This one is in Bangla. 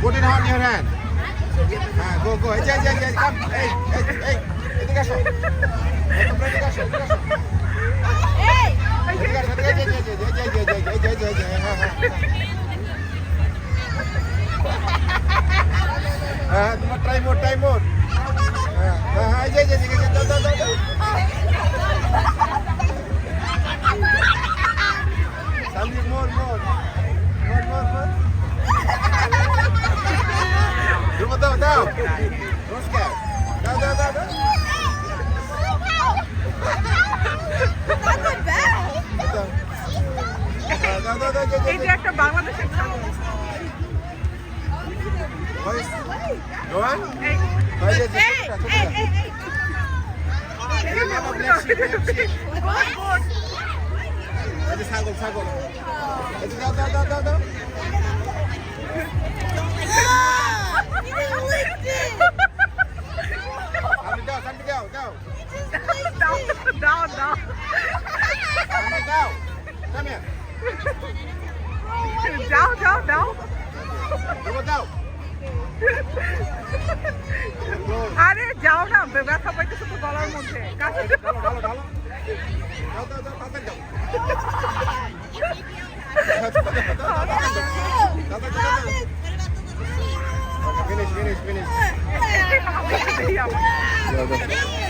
Put it on your hand. Go, go. Hey, come. Hey, এদিকে আসো। তোমরা এদিকে আসো, এদিকে আসো। এদিকে আসো, হ্যাঁ, তোমার try more. হ্যাঁ, দাও। Salir more. Daw. Don't scare. Daw. এই যে একটা বাংলাদেশের ছাগল। Go on. এই ছাগল। দাও। Time to go. দাও Come here. যাও Go. আরে যাও না, ব্যথা পাইতেছে তো গলার মধ্যে। ঢালো। দাও, তাড়াতাড়ি যাও। Finish. এই আমার।